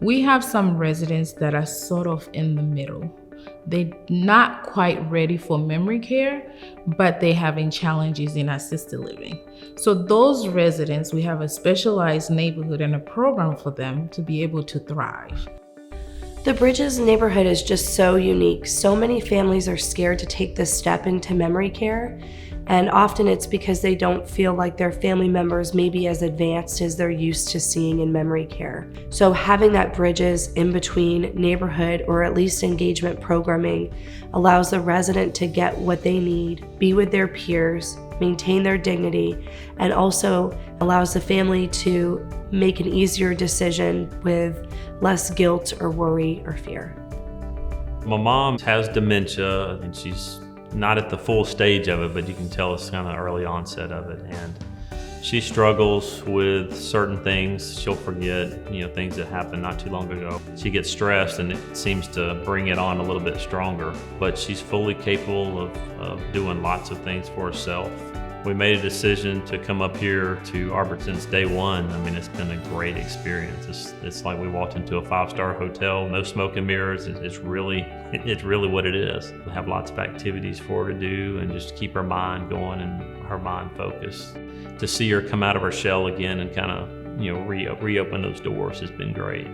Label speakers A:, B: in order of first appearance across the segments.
A: We have some residents that are sort of in the middle. They're not quite ready for memory care, but they're having challenges in assisted living. So those residents, we have a specialized neighborhood and a program for them to be able to thrive.
B: The Bridges neighborhood is just so unique. So many families are scared to take this step into memory care, and often it's because they don't feel like their family members may be as advanced as they're used to seeing in memory care. So having that Bridges in between neighborhood or at least engagement programming allows the resident to get what they need, be with their peers, maintain their dignity, and also allows the family to make an easier decision with less guilt or worry or fear.
C: My mom has dementia and she's not at the full stage of it, but you can tell it's kind of early onset of it. And she struggles with certain things. She'll forget, things that happened not too long ago. She gets stressed and it seems to bring it on a little bit stronger, but she's fully capable of doing lots of things for herself. We made a decision to come up here to Arbor since day one. I mean, it's been a great experience. It's like we walked into a 5-star hotel, no smoke and mirrors. It's really what it is. We have lots of activities for her to do and just keep her mind going and her mind focused. To see her come out of her shell again and kind of, reopen those doors has been great.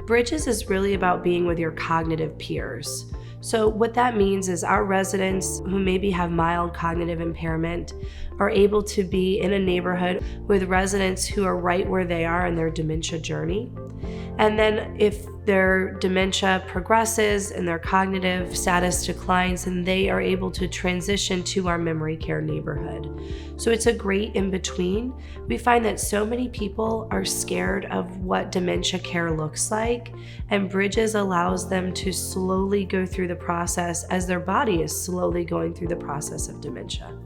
B: Bridges is really about being with your cognitive peers. So what that means is our residents who maybe have mild cognitive impairment are able to be in a neighborhood with residents who are right where they are in their dementia journey. And then if their dementia progresses and their cognitive status declines, then they are able to transition to our memory care neighborhood. So it's a great in-between. We find that so many people are scared of what dementia care looks like, and Bridges allows them to slowly go through the process as their body is slowly going through the process of dementia.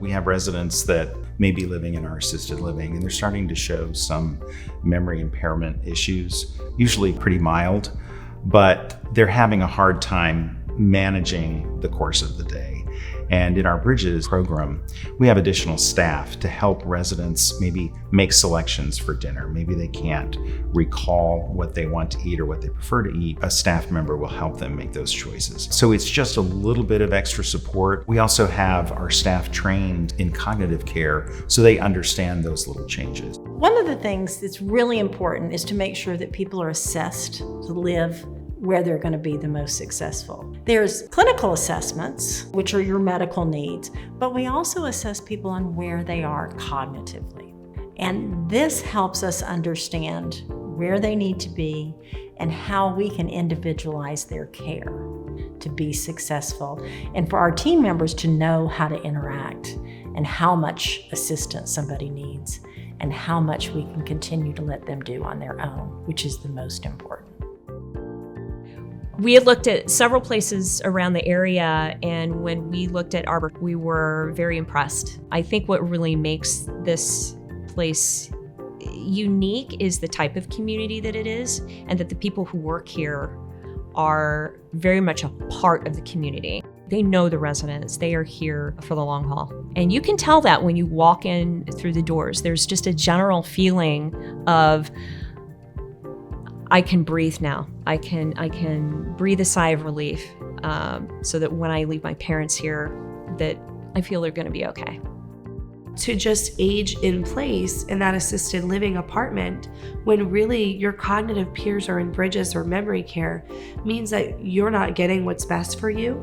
D: We have residents that may be living in our assisted living and they're starting to show some memory impairment issues, usually pretty mild, but they're having a hard time managing the course of the day. And in our Bridges program, we have additional staff to help residents maybe make selections for dinner. Maybe they can't recall what they want to eat or what they prefer to eat. A staff member will help them make those choices. So it's just a little bit of extra support. We also have our staff trained in cognitive care so they understand those little changes.
E: One of the things that's really important is to make sure that people are assessed to live where they're going to be the most successful. There's clinical assessments, which are your medical needs, but we also assess people on where they are cognitively. And this helps us understand where they need to be and how we can individualize their care to be successful, and for our team members to know how to interact and how much assistance somebody needs and how much we can continue to let them do on their own, which is the most important.
F: We had looked at several places around the area, and when we looked at Arbor, we were very impressed. I think what really makes this place unique is the type of community that it is, and that the people who work here are very much a part of the community. They know the residents. They are here for the long haul. And you can tell that when you walk in through the doors. There's just a general feeling of, I can breathe now. I can breathe a sigh of relief, so that when I leave my parents here, that I feel they're gonna be okay.
B: To just age in place in that assisted living apartment when really your cognitive peers are in Bridges or memory care means that you're not getting what's best for you.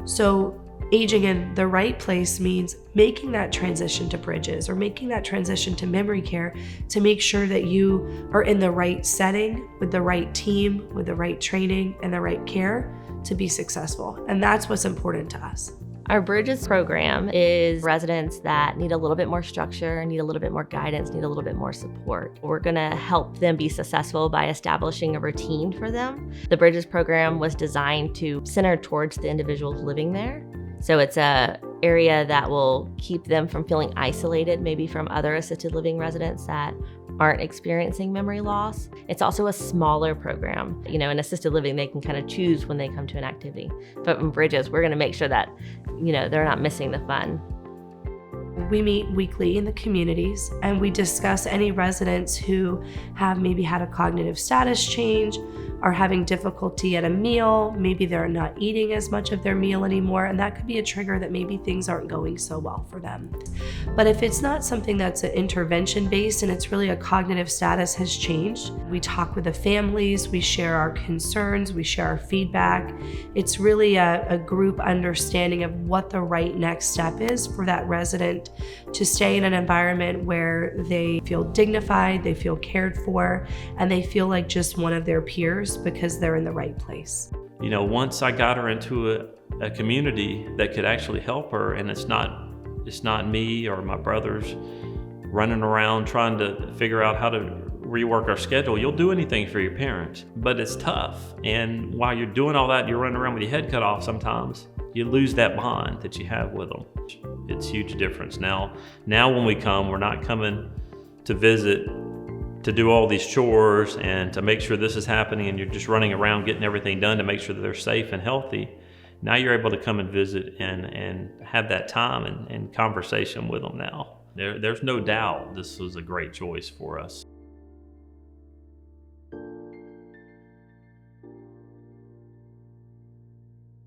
B: So aging in the right place means making that transition to Bridges or making that transition to memory care to make sure that you are in the right setting with the right team, with the right training and the right care to be successful. And that's what's important to us.
G: Our Bridges program is residents that need a little bit more structure, need a little bit more guidance, need a little bit more support. We're gonna help them be successful by establishing a routine for them. The Bridges program was designed to center towards the individuals living there. So it's a area that will keep them from feeling isolated, maybe from other assisted living residents that aren't experiencing memory loss. It's also a smaller program. In assisted living, they can kind of choose when they come to an activity. But in Bridges, we're gonna make sure that, they're not missing the fun.
B: We meet weekly in the communities and we discuss any residents who have maybe had a cognitive status change, are having difficulty at a meal, maybe they're not eating as much of their meal anymore, and that could be a trigger that maybe things aren't going so well for them. But if it's not something that's an intervention based and it's really a cognitive status has changed, we talk with the families, we share our concerns, we share our feedback. It's really a group understanding of what the right next step is for that resident to stay in an environment where they feel dignified, they feel cared for, and they feel like just one of their peers because they're in the right place.
C: You know, once I got her into a community that could actually help her, and it's not me or my brothers running around trying to figure out how to rework our schedule. You'll do anything for your parents, but it's tough. And while you're doing all that, you're running around with your head cut off sometimes. You lose that bond that you have with them. It's a huge difference. Now when we come, we're not coming to visit to do all these chores and to make sure this is happening, and you're just running around getting everything done to make sure that they're safe and healthy. Now you're able to come and visit and have that time and conversation with them now. There's no doubt this was a great choice for us.